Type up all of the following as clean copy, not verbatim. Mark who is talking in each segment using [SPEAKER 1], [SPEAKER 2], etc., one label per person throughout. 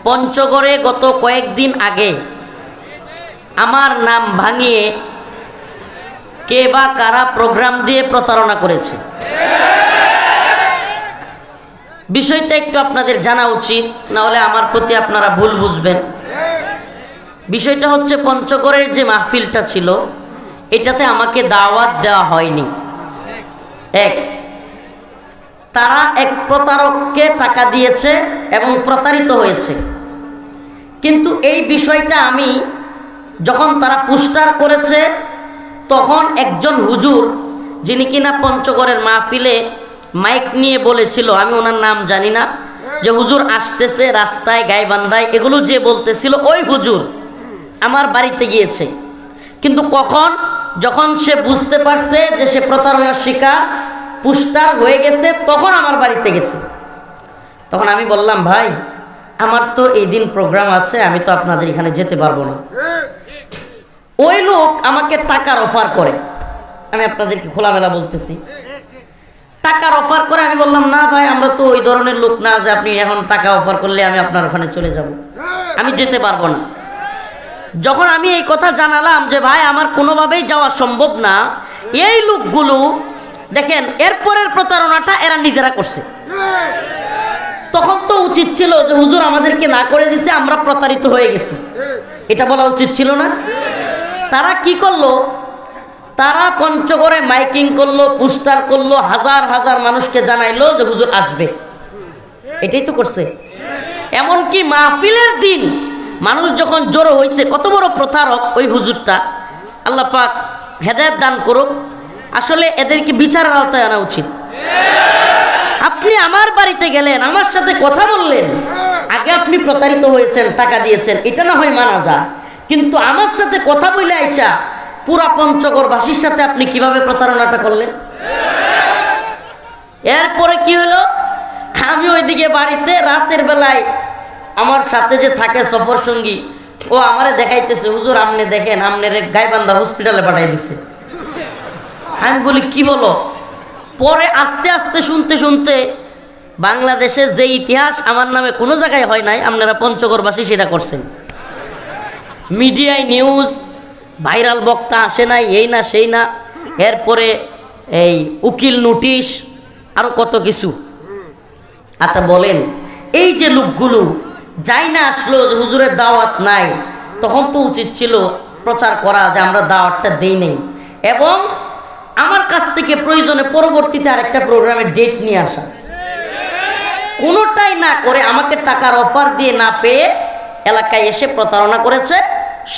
[SPEAKER 1] পঞ্চগড়ে গত কয়েকদিন আগে আমার নাম ভাঙিয়ে কে বা কারা প্রোগ্রাম দিয়ে প্রতারণা করেছে, বিষয়টা একটু আপনাদের জানা উচিত, না হলে আমার প্রতি আপনারা ভুল বুঝবেন। বিষয়টা হচ্ছে, পঞ্চগড়ের যে মাহফিলটা ছিল এটাতে আমাকে দাওয়াত দেওয়া হয়নি। তারা এক প্রতারককে টাকা দিয়েছে এবং প্রতারিত হয়েছে। কিন্তু এই বিষয়টা আমি যখন তারা পোস্টার করেছে তখন একজন হুজুর, যিনি কিনা পঞ্চগড়ের মাহফিলে মাইক নিয়ে বলেছিল, আমি ওনার নাম জানি না, যে হুজুর আসতেছে রাস্তায় গাইবান্ধায়, এগুলো যে বলতেছিল ওই হুজুর আমার বাড়িতে গিয়েছে। কিন্তু কখন, যখন সে বুঝতে পারছে যে সে প্রতারণার শিকার, পোস্টার হয়ে গেছে, তখন আমার বাড়িতে গেছে। তখন আমি বললাম, ভাই আমার তো এই দিন প্রোগ্রাম আছে, আমি তো আপনাদের এখানে যেতে পারবো না। ওই লোক আমাকে টাকার অফার করে, আমি আপনাদেরকে খোলামেলা বলতেছি, টাকার অফার করে। আমি বললাম, না ভাই আমরা তো ওই ধরনের লোক না যে আপনি এখন টাকা অফার করলে আমি আপনার ওখানে চলে যাব, আমি যেতে পারবো না। যখন আমি এই কথা জানালাম যে ভাই আমার কোনোভাবেই যাওয়া সম্ভব না, এই লোকগুলো দেখেন এরপরের প্রতারণাটা এরা নিজেরা করছে। তখন তো উচিত ছিল যে হুজুর আমাদেরকে না করে দিছে, আমরা প্রতারিত হয়ে গেছি, এটা বলা উচিত ছিল না? তারা কি করলো, তারা পঞ্চগড়ে মাইকিং করলো, পোস্টার করলো, হাজার হাজার মানুষকে জানাইলো যে হুজুর আসবে, এটাই তো করছে। এমনকি মাহফিলের দিন মানুষ যখন জড়ো হয়েছে, কত বড় প্রতারক ওই হুজুরটা, আল্লাহ পাক হেদায়েত দান করুক। আসলে এদেরকে বিচারের আওতায় আনা উচিত। আপনি আমার বাড়িতে গেলেন, আমার সাথে কথা বললেন, আগে আপনি প্রতারিত হয়েছেন, টাকা দিয়েছেন, এটা না হয় মানা যায়, কিন্তু আমার সাথে কথা বলে আইসা পুরা পঞ্চগড়বাসীর সাথে আপনি কিভাবে প্রতারণাটা করলেন? এরপরে কি হলো, আমি ওইদিকে বাড়িতে রাতের বেলায় আমার সাথে যে থাকে সফর সঙ্গী, ও আমারে দেখাইতেছে, হুজুর আপনি দেখেন, আপনার গাইবান্ধা হসপিটালে পাঠাই দিছে। আমি বলি, কি বলো? পরে আস্তে আস্তে শুনতে শুনতে বাংলাদেশে যে ইতিহাস আমার নামে কোনো জায়গায় হয় নাই, আপনারা পঞ্চগড়বাসী সেটা করছেন। মিডিয়ায় নিউজ, ভাইরাল বক্তা আসে নাই, এই না সেই না, এরপরে এই উকিল নোটিশ, আরো কত কিছু। আচ্ছা বলেন, এই যে লোকগুলো যাই না আসলো যে হুজুরের দাওয়াত নাই, তখন তো উচিত ছিল প্রচার করা যে আমরা দাওয়াতটা দেই নাই, এবং আমার কাছ থেকে প্রয়োজনে পরবর্তীতে আরেকটা প্রোগ্রামের ডেট নিয়ে আসা। কোনোটাই না করে আমাকে টাকার অফার দিয়ে না পেয়ে এলাকায় এসে প্রতারণা করেছে।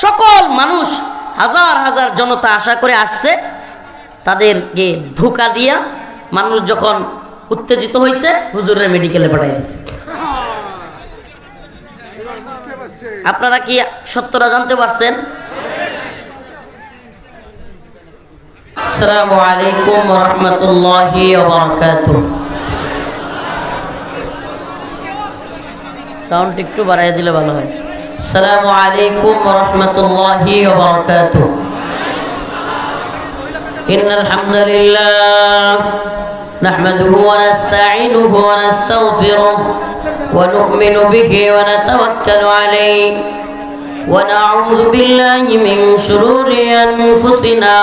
[SPEAKER 1] সকল মানুষ, হাজার হাজার জনতা আশা করে আসছে, তাদেরকে ধোঁকা দিয়া মানুষ যখন উত্তেজিত হয়েছে, হুজুরের মেডিকেলে পাঠাই দিচ্ছে। আপনারা কি সত্যটা জানতে পারছেন? আসসালামু আলাইকুম ওয়া রাহমাতুল্লাহি ওয়া বারাকাতুহু। সাউন্ড একটু বাড়ায় দিলে ভালো হয়। আসসালামু আলাইকুম ওয়া রাহমাতুল্লাহি ওয়া বারাকাতুহু। ইন্নাল হামদুলিল্লাহ নাহমাদুহু ওয়া নাস্তাঈনুহু ওয়া নাস্তাগফিরুহু ওয়া নু'মিনু বিহি ওয়া নাতাওয়াক্কালু আলাইহি ওয়া না'উযু বিল্লাহি মিন শুরুরি আনফুসিনা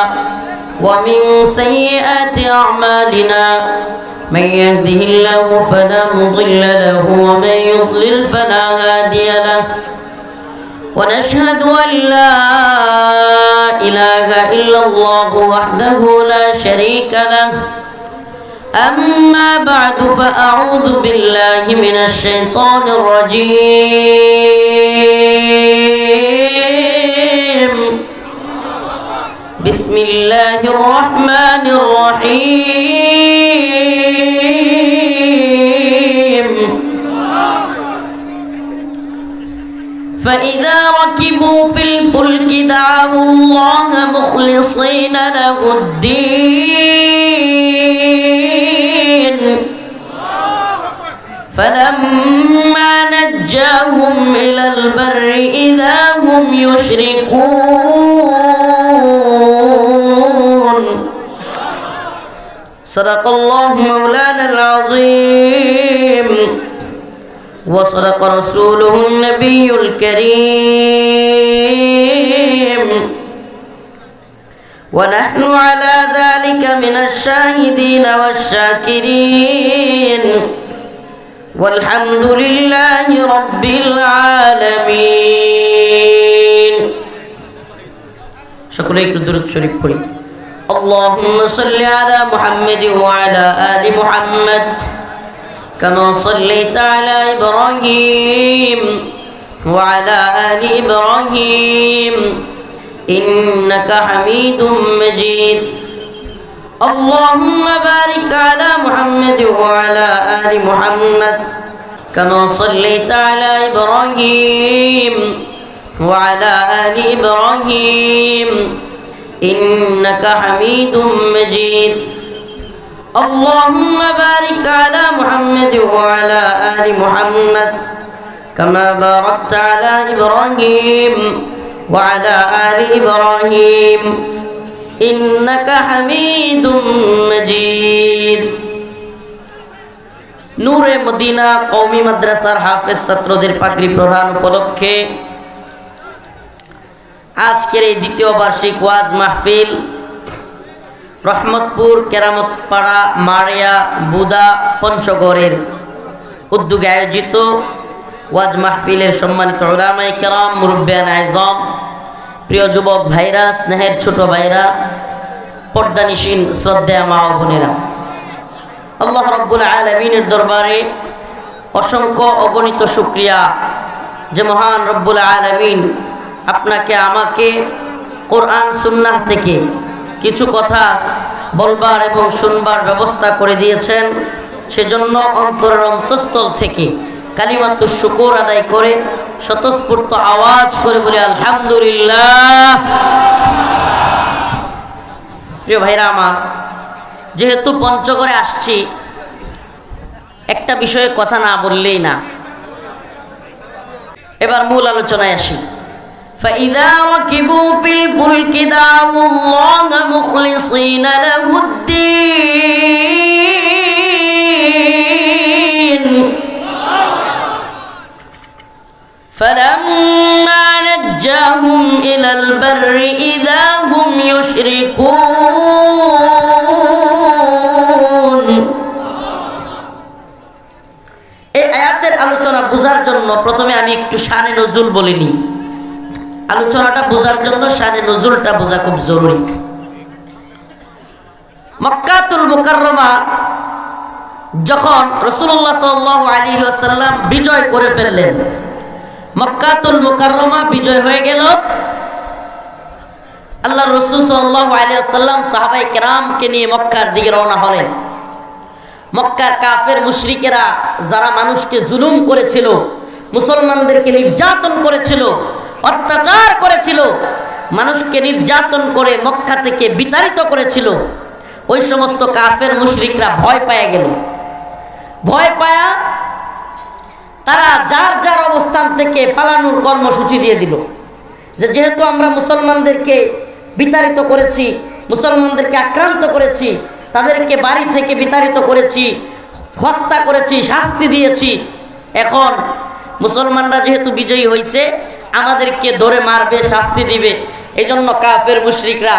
[SPEAKER 1] ومن سيئات أعمالنا من يهده الله فلا مضل له ومن يضلل فلا هادي له ونشهد أن لا إله إلا الله وحده لا شريك له أما بعد فأعوذ بالله من الشيطان الرجيم بسم الله الرحمن الرحيم فإذا ركبوا في الفلك دعوا الله مخلصين له الدين فلما نجاهم إلى البر إذا هم يشركون صدق الله مولانا العظيم وصدق رسوله النبي الكريم ونحن على ذلك من الشاهدين والشاكرين والحمد لله رب العالمين সকলে একটু দরুদ শরীফ পড়ি اللهم صل على محمد وعلى آل محمد كما صليت على إبراهيم وعلى آل إبراهيم إنك حميد مجيد اللهم بارك على محمد وعلى آل محمد كما صليت على إبراهيم وعلى آل إبراهيم إنك حميد مجيد اللهم بارك على محمد وعلى آل محمد كما باركت على إبراهيم وعلى آل إبراهيم إنك حميد مجيد নূরে মদিনা কওমি মাদ্রাসার হাফেজ ছাত্রদের পাগড়ি প্রদান উপলক্ষে আজকের এই দ্বিতীয় বার্ষিক ওয়াজ মাহফিল রহমতপুর কেরামতপাড়া মারিয়া বুদা পঞ্চগড়ের উদ্যোগে আয়োজিত ওয়াজ মাহফিলের সম্মানিত উলামায়ে কেরাম মুরব্বিয়ান আযম প্রিয় যুবক ভাইরা স্নেহের ছোট ভাইরা পর্দানিশীন শ্রদ্ধেয় মা ও বোনেরা আল্লাহ রাব্বুল আলামিনের দরবারে অসংখ্য অগণিত শুকরিয়া যে মহান রব্বুল আলামিন আপনাকে আমাকে কোরআন সুন্নাহ থেকে কিছু কথা বলবার এবং শুনবার ব্যবস্থা করে দিয়েছেন সেজন্য অন্তরের অন্তঃস্থল থেকে কালিমাতুশ শুকর আদায় করে স্বতঃস্ফূর্ত আওয়াজ করে বলি আলহামদুলিল্লাহ। প্রিয় ভাইরা আমার, যেহেতু পঞ্চগড়ে আসছি একটা বিষয়ে কথা না বললেই না। এবার মূল আলোচনায় আসি। فإذا ركبوا في الفلك دعوا الله مخلصين له الدين فلما نجاهم إلى البر إذا هم يشركون এই আয়াতের আলোচনা বোঝার জন্য প্রথমে আমি একটু শানে নজুল বলিনি। আলোচনাটা বোঝার জন্য শানে নজুলটা বোঝা খুব জরুরি। মক্কাতুল মুকাররমা যখন রাসূলুল্লাহ সাল্লাল্লাহু আলাইহি ওয়াসাল্লাম বিজয় করে ফেললেন, মক্কাতুল মুকাররমা বিজয় হয়ে গেল, আল্লাহর রাসূল সাল্লাল্লাহু আলাইহি ওয়াসাল্লাম সাহাবায়ে কেরামকে নিয়ে মক্কার দিকে রওনা হলেন। মক্কার কাফের মুশরিকেরা যারা মানুষকে জুলুম করেছিল, মুসলমানদেরকে নির্যাতন করেছিল, অত্যাচার করেছিল, মানুষকে নির্যাতন করে মক্কা থেকে বিতাড়িত করেছিল, ওই সমস্ত কাফের মুশরিকরা ভয় পেয়ে গেল। ভয় পায়া তারা যার যার অবস্থান থেকে পালানোর কর্মসূচি দিয়ে দিল যে যেহেতু আমরা মুসলমানদেরকে বিতাড়িত করেছি, মুসলমানদেরকে আক্রান্ত করেছি, তাদেরকে বাড়ি থেকে বিতাড়িত করেছি, হত্যা করেছি, শাস্তি দিয়েছি, এখন মুসলমানরা যেহেতু বিজয়ী হয়েছে আমাদেরকে ধরে মারবে, শাস্তি দিবে। এই জন্য কাফের মুশরিকরা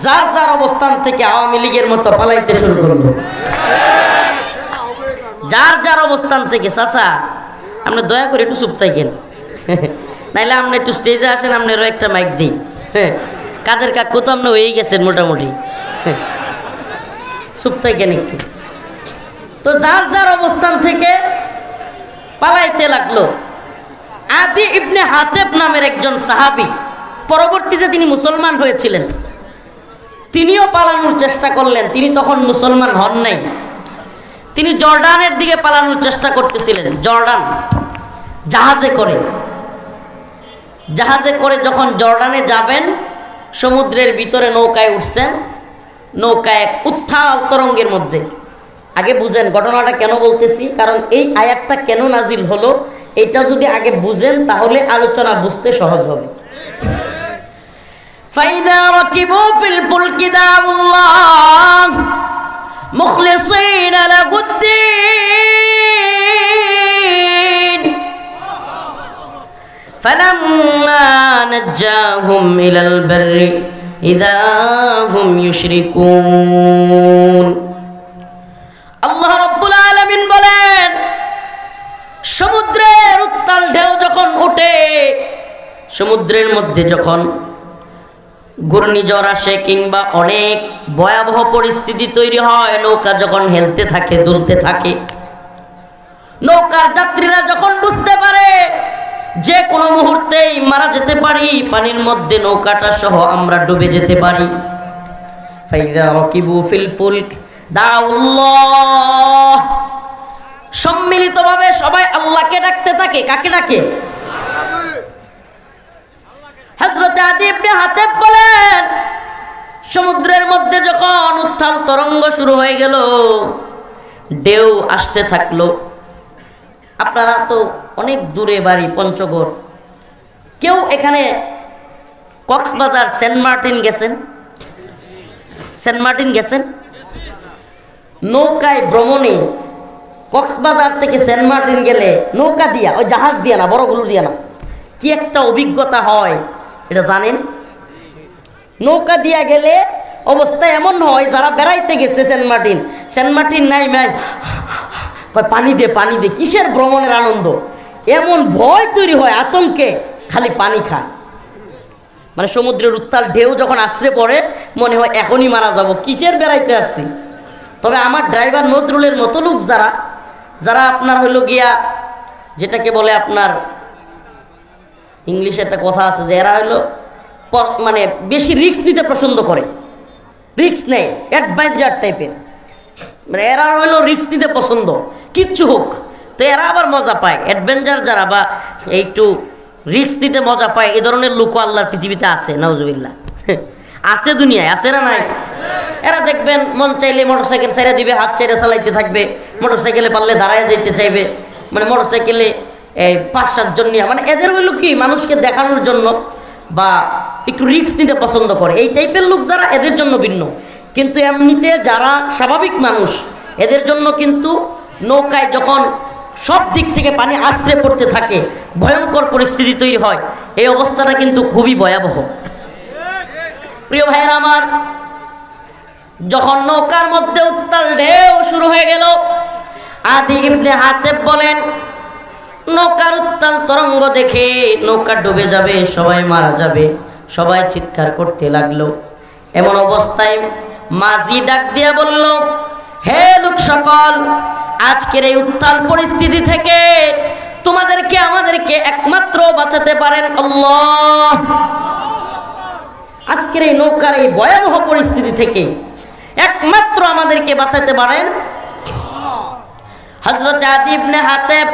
[SPEAKER 1] যার যার অবস্থান থেকে আওয়ামী লীগের মতো পালাইতে শুরু করলো। যার যার অবস্থান থেকে। চাচা আপনি দয়া করে একটু চুপ থাকেন, নাইলে আপনি একটু স্টেজে আসেন, আপনারও একটা মাইক দিই। কাদের কাকু তো আপনি হয়েই গেছেন মোটামুটি, চুপ থাকেন একটু। তো যার যার অবস্থান থেকে পালাইতে লাগলো। আদি ইবনে হাতেব নামের একজন সাহাবী, পরবর্তীতে তিনি মুসলমান হয়েছিলেন, তিনিও পালানোর চেষ্টা করলেন। তিনি তখন মুসলমান হন নাই, তিনি জর্ডানের দিকে পালানোর চেষ্টা করতেছিলেন। জর্ডান জাহাজে করে যখন জর্ডানে যাবেন, সমুদ্রের ভিতরে নৌকায় উঠছেন। নৌকা এক উত্থাল তরঙ্গের মধ্যে। আগে বুঝেন ঘটনাটা কেন বলতেছি, কারণ এই আয়াতটা কেন নাজিল হলো এটা যদি আগে বুঝেন তাহলে আলোচনা বুঝতে সহজ হবে। ফাইদা রাকিবু ফিল ফুলকি দাউল্লাহ মুখলিসিনা লাহুদ্দিন নাজ্জাহুম ইলাল বাররি ইযা হুম ইউশরিকুন। আল্লাহ রাব্বুল আলামিন বলেন, সমুদ্রের উত্তাল ঢেউ যখন ওঠে, সমুদ্রের মধ্যে যখন ঘূর্ণিঝড় আসে কিংবা অনেক ভয়াবহ পরিস্থিতি তৈরি হয়, নৌকা যখন হেলতে থাকে, দুলতে থাকে, নৌকার যাত্রীরা যখন বুঝতে পারে যে কোনো মুহূর্তেই মারা যেতে পারি, পানির মধ্যে নৌকাটা সহ আমরা ডুবে যেতে পারি, ফাইযা রাকিবু ফিল ফুলক দাউল্লাহ, সম্মিলিতভাবে সবাই আল্লাহকে ডাকতে থাকে। কাকে ডাকে? হযরত আদী ইবনে হাতেম বলেন, সমুদ্রের মধ্যে যখন উত্তাল তরঙ্গ শুরু হয়ে গেল, ঢেউ আসতে থাকলো। আপনারা তো অনেক দূরে বাড়ি, পঞ্চগড়, কেউ এখানে কক্সবাজার সেন্ট মার্টিন গেছেন? সেন্ট মার্টিন গেছেন? নৌকায় ভ্রমণে কক্সবাজার থেকে সেন্ট মার্টিন গেলে নৌকা দিয়া, ওই জাহাজ দিয়া না, বড়গুলো দিয়া না, কি একটা অভিজ্ঞতা হয় এটা জানেন? নৌকা দিয়া গেলে অবস্থা এমন হয়, যারা বেড়াইতে গেছে সেন্ট মার্টিন নাই ভাই, পানি দে পানি দে, কিসের ভ্রমণের আনন্দ, এমন ভয় তৈরি হয়, আতঙ্কে খালি পানি খায়। মানে সমুদ্রের উত্তাল ঢেউ যখন আশ্রে পড়ে, মনে হয় এখনই মারা যাব, কিসের বেড়াইতে আসছি। তবে আমার ড্রাইভার নজরুলের মতো লোক যারা যারা আপনার হইল গিয়া, যেটাকে বলে আপনার ইংলিশে একটা কথা আছে যে এরা হইলো মানে বেশি রিস্ক নিতে পছন্দ করে, রিস্ক নেই, অ্যাডভেঞ্চার টাইপের, মানে এরা হইলো রিস্ক নিতে পছন্দ, কিচ্ছু হোক, তো এরা আবার মজা পায়। অ্যাডভেঞ্চার যারা বা একটু রিস্ক নিতে মজা পায়, এ ধরনের লোক আল্লাহর পৃথিবীতে আছে, নাউজুবিল্লাহ, আছে, দুনিয়ায় আছে না নাই? এরা দেখবেন মন চাইলে মোটরসাইকেল ছেড়ে দিবে, হাত ছেড়ে চালাইতে থাকবে, মোটরসাইকেলে পারলে দাঁড়ায় যেতে চাইবে, মানে মোটরসাইকেলে 5-7 জন নিয়ে, মানে এদের হইলো কি মানুষকে দেখানোর জন্য বা একটু রিস্ক নিতে পছন্দ করে। এই টাইপের লোক যারা, এদের জন্য ভিন্ন। কিন্তু এমনিতে যারা স্বাভাবিক মানুষ, এদের জন্য কিন্তু নৌকায় যখন সব দিক থেকে পানি আশ্রে পড়তে থাকে, ভয়ঙ্কর পরিস্থিতি তৈরি হয়, এই অবস্থাটা কিন্তু খুবই ভয়াবহ। প্রিয় ভাইয়েরা আমার, যখন নৌকার মধ্যে উত্তাল ঢেউ শুরু হয়ে গেল, আদী ইবনে হাতেম বলেন, নৌকার উত্তাল তরঙ্গ দেখে নৌকা ডুবে যাবে, সবাই মারা যাবে, সবাই চিৎকার করতে লাগলো। এমন অবস্থায় মাঝি ডাক দিয়া বলল, হে লোক সকল, আজকের এই উত্তাল পরিস্থিতি থেকে তোমাদেরকে আমাদেরকে একমাত্র বাঁচাতে পারেন আল্লাহ। আজকের এই নৌকার এই ভয়াবহ পরিস্থিতি থেকে একমাত্র আমাদেরকে বাঁচাতে পারেন। হযরত আদী ইবনে হাতেম